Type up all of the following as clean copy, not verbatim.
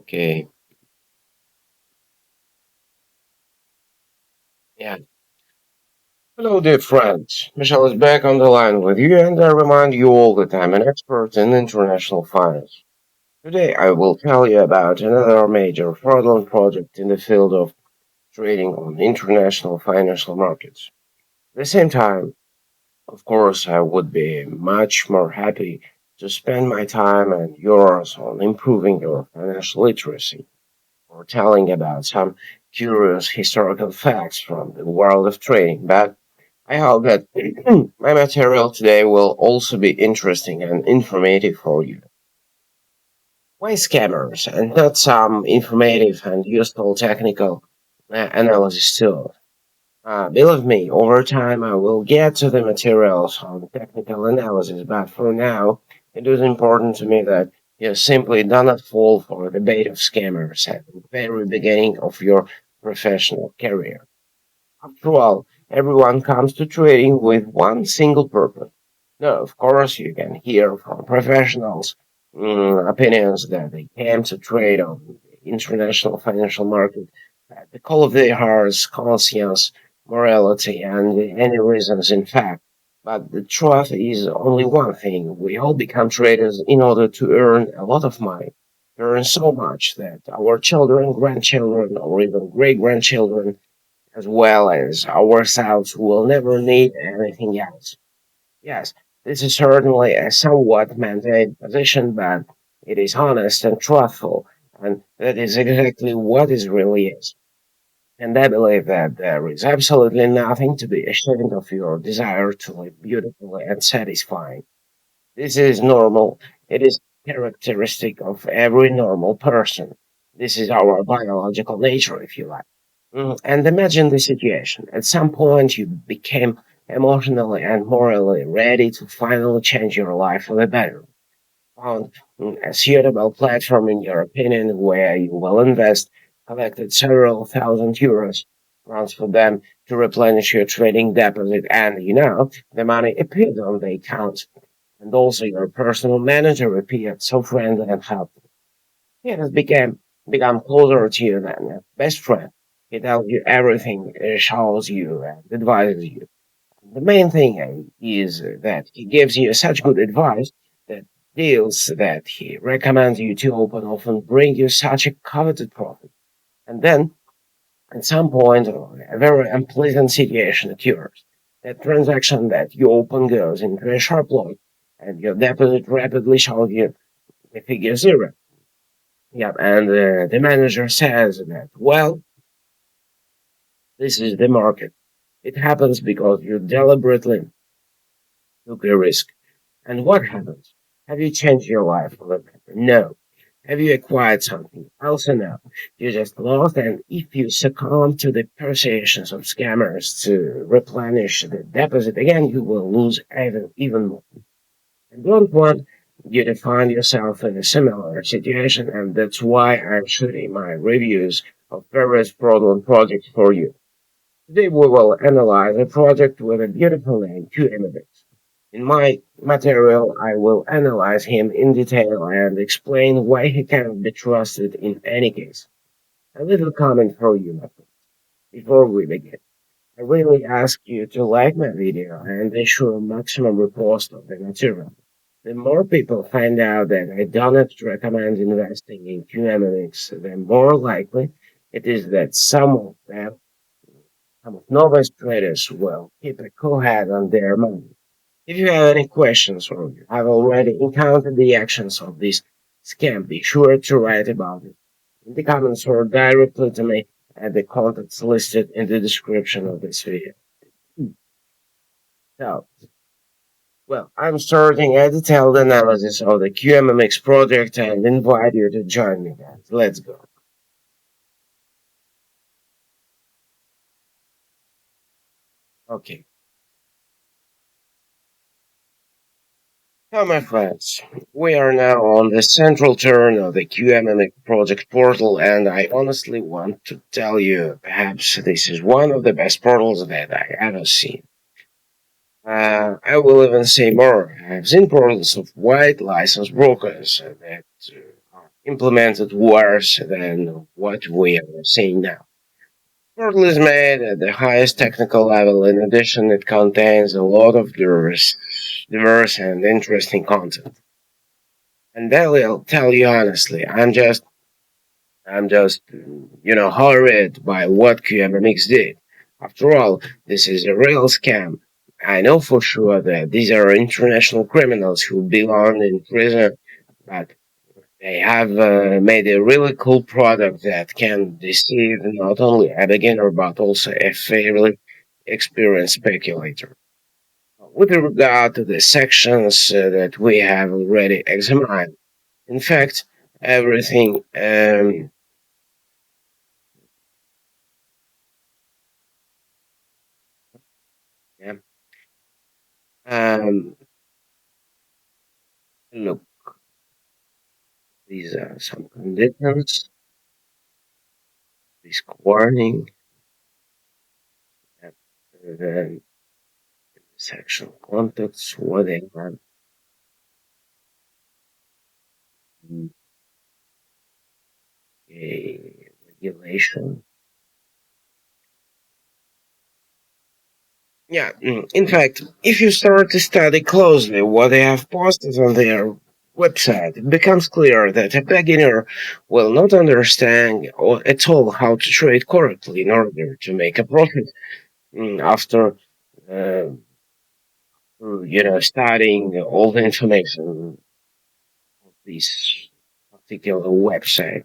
Okay. Yeah. Hello, dear friends. Michelle is back on the line with you, and I remind you all that I'm an expert in international finance. Today, I will tell you about another major fraudulent project in the field of trading on international financial markets. At the same time, of course, I would be much more happy to spend my time and yours on improving your financial literacy or telling about some curious historical facts from the world of trading. But I hope that my material today will also be interesting and informative for you. Why scammers and not some informative and useful technical analysis too? Believe me, over time I will get to the materials on technical analysis, but for now, it is important to me that you simply do not fall for the bait of scammers at the very beginning of your professional career. After all, everyone comes to trading with one single purpose. Now, of course, you can hear from professionals opinions that they came to trade on the international financial market at the call of their hearts, conscience, morality, and any reasons, in fact. But the truth is only one thing. We all become traders in order to earn a lot of money. Earn so much that our children, grandchildren, or even great grandchildren as well as ourselves will never need anything else. Yes, this is certainly a somewhat mundane position, but it is honest and truthful, and that is exactly what it really is. And I believe that there is absolutely nothing to be ashamed of your desire to live beautifully and satisfying. This is normal. It is characteristic of every normal person. This is our biological nature, if you like. And imagine the situation. At some point, you became emotionally and morally ready to finally change your life for the better. Found a suitable platform, in your opinion, where you will invest, collected several thousand euros, transferred them to replenish your trading deposit, and the money appeared on the account. And also, your personal manager appeared so friendly and helpful. He has become closer to you than a best friend. He tells you everything, shows you, and advises you. The main thing is that he gives you such good advice that deals that he recommends you to open often bring you such a coveted profit. And then, at some point, a very unpleasant situation occurs. That transaction that you open goes into a sharp loss, and your deposit rapidly shows you the figure zero. Yep, and the manager says that, well, this is the market. It happens because you deliberately took a risk. And what happens? Have you changed your life for the better? No. Have you acquired something? Also no. You just lost, and if you succumb to the persuasions of scammers to replenish the deposit again, you will lose even more. I don't want you to find yourself in a similar situation, and that's why I'm shooting my reviews of various fraudulent projects for you. Today we will analyze a project with a beautiful name, QMMFX. In my material, I will analyze him in detail and explain why he cannot be trusted in any case. A little comment for you, my friend, before we begin. I really ask you to like my video and ensure maximum repost of the material. The more people find out that I do not recommend investing in QMMX, the more likely it is that some of novice traders will keep a cool head on their money. If you have any questions or you have already encountered the actions of this scam, be sure to write about it in the comments or directly to me at the contacts listed in the description of this video. So, well, I'm starting a detailed analysis of the QMMX project and invite you to join me, guys. Let's go. Okay. Now, my friends, we are now on the central turn of the QMMX project portal, and I honestly want to tell you, perhaps this is one of the best portals that I ever seen. I will even say more. I've seen portals of white license brokers that implemented worse than what we are seeing now. Portal is made at the highest technical level. In addition, it contains a lot of diverse and interesting content. And I will tell you honestly, I'm just, horrified by what QMMX did. After all, this is a real scam. I know for sure that these are international criminals who belong in prison, but they have made a really cool product that can deceive not only a beginner but also a fairly experienced speculator. With regard to the sections that we have already examined, in fact, everything. Yeah, um, look, these are some conditions, risk warning, and then section context, whatever, a regulation. Yeah, in fact, if you start to study closely what they have posted on their website, it becomes clear that a beginner will not understand at all how to trade correctly in order to make a profit after, uh, studying all the information of this particular website.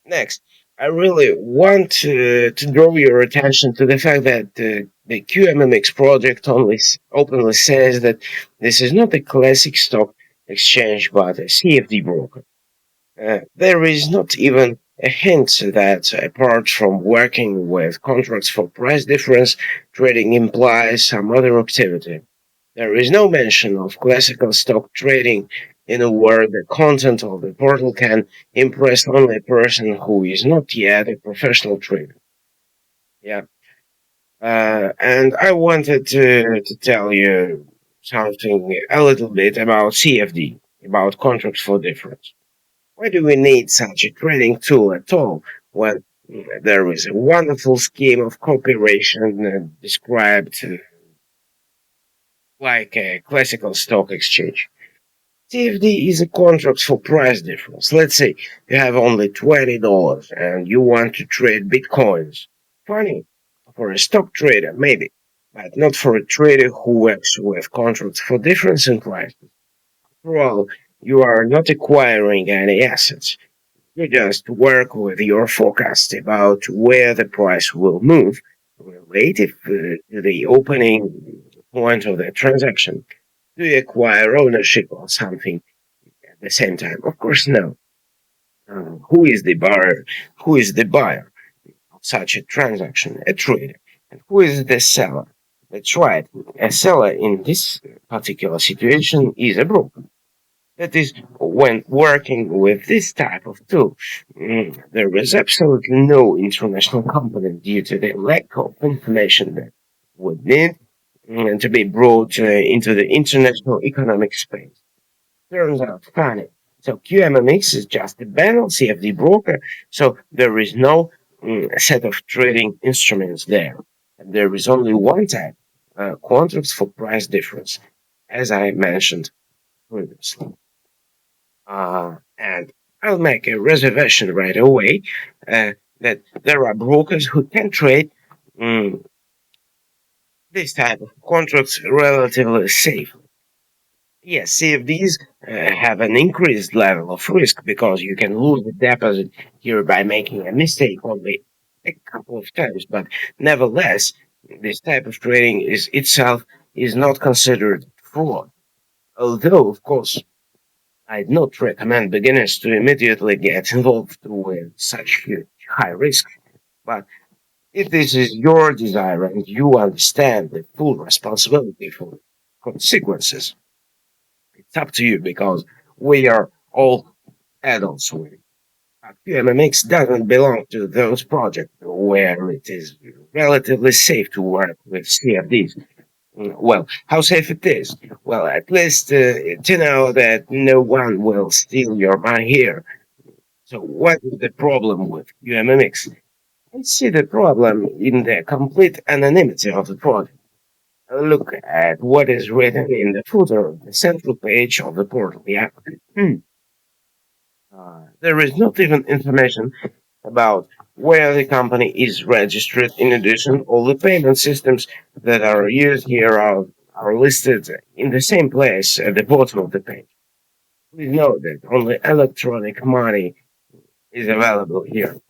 Next, I really want to draw your attention to the fact that the QMMX project openly says that this is not a classic stock exchange but a CFD broker. There is not even a hint that apart from working with contracts for price difference, trading implies some other activity. There is no mention of classical stock trading. In a word, the content of the portal can impress only a person who is not yet a professional trader. Yeah. And I wanted to tell you something a little bit about CFD, about contracts for difference. Why do we need such a trading tool at all when there is a wonderful scheme of cooperation described like a classical stock exchange? CFD is a contract for price difference. Let's say you have only $20 and you want to trade bitcoins. Funny, for a stock trader, maybe, but not for a trader who works with contracts for difference in price. After all, you are not acquiring any assets. You just work with your forecast about where the price will move relative to the opening point of the transaction. Do you acquire ownership of something at the same time? Of course, no. Who is the buyer? Who is the buyer of such a transaction? A trader. And who is the seller? That's right. A seller in this particular situation is a broker. That is, when working with this type of tool, there is absolutely no international component due to the lack of information that would need to be brought into the international economic space. Turns out funny. So QMMX is just a banal CFD broker, so there is no set of trading instruments there. And there is only one type, contracts for price difference, as I mentioned previously. And I'll make a reservation right away that there are brokers who can trade mm, this type of contracts relatively safe. Yes, CFDs have an increased level of risk because you can lose the deposit here by making a mistake only a couple of times. But nevertheless, this type of trading is itself is not considered fraud. Although, of course, I'd not recommend beginners to immediately get involved with such huge high risk. But if this is your desire and you understand the full responsibility for consequences, it's up to you because we are all adults with it. QMMX doesn't belong to those projects where it is relatively safe to work with CFDs. Well, how safe it is? Well, at least to know that no one will steal your money here. So what is the problem with QMMX? I see the problem in the complete anonymity of the project. Look at what is written in the footer of the central page of the portal. Yeah. Hmm. There is not even information about where the company is registered. In addition, all the payment systems that are used here are listed in the same place at the bottom of the page. Please note that only electronic money is available here.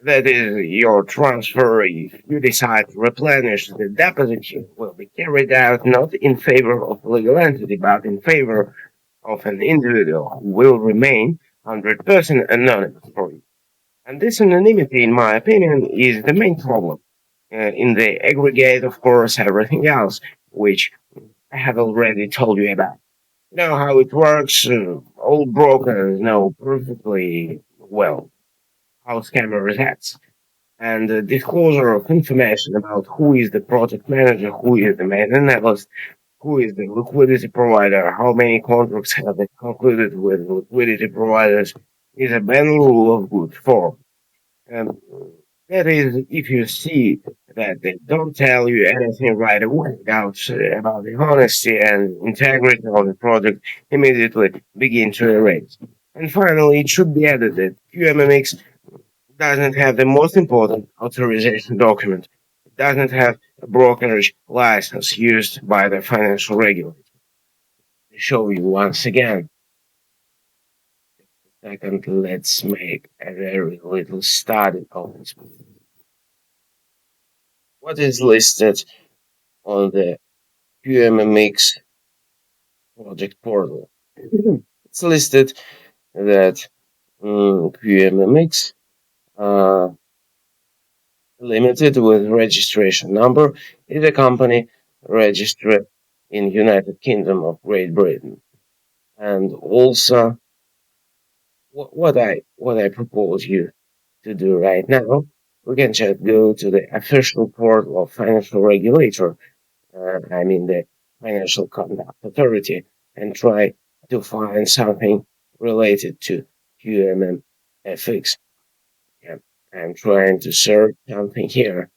That is, your transfer, if you decide to replenish the deposit, will be carried out not in favor of a legal entity, but in favor of an individual who will remain 100% anonymous for you. And this anonymity, in my opinion, is the main problem. In the aggregate, of course, everything else, which I have already told you about. You know how it works. All brokers know perfectly well how scammers act. And the disclosure of information about who is the project manager, who is the main analyst, who is the liquidity provider, how many contracts have been concluded with liquidity providers is a banal rule of good form. And that is, if you see that they don't tell you anything right away about the honesty and integrity of the project, immediately begin to erase. And finally, it should be added that QMMX doesn't have the most important authorization document. It doesn't have a brokerage license used by the financial regulator. To show you once again, second, let's make a very little study of this. What is listed on the QMMX project portal? It's listed that QMMX uh, Limited with registration number is a company registered in United Kingdom of Great Britain. And also, what I propose you to do right now, we can just go to the official portal of financial regulator, I mean the Financial Conduct Authority, and try to find something related to QMMFX. Yeah, I'm trying to search something here.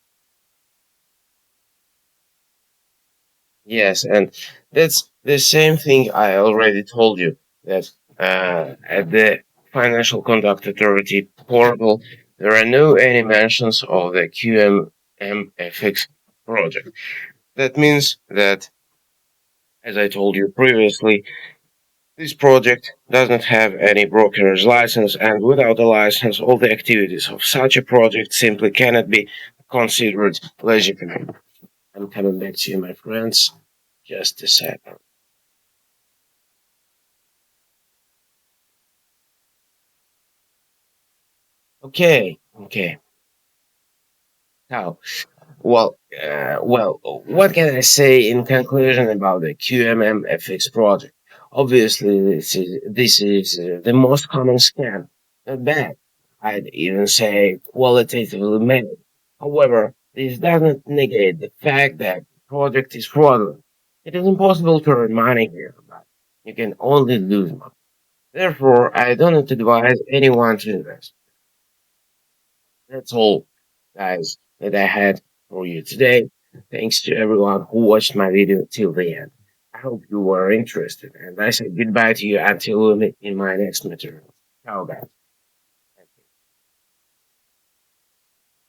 Yes, and that's the same thing I already told you that at the Financial Conduct Authority portal, there are no any mentions of the QMMFX project. That means that, as I told you previously, this project doesn't have any broker's license, and without a license, all the activities of such a project simply cannot be considered legitimate. I'm coming back to you, my friends. Just a second. Okay. Now, what can I say in conclusion about the QMMFX project? Obviously, this is the most common scam. Not bad. I'd even say qualitatively made. However, this doesn't negate the fact that the project is fraudulent. It is impossible to earn money here, but you can only lose money. Therefore, I don't advise anyone to invest. That's all, guys, that I had for you today. Thanks to everyone who watched my video till the end. I hope you were interested, and I say goodbye to you until we meet in my next material. Ciao, guys.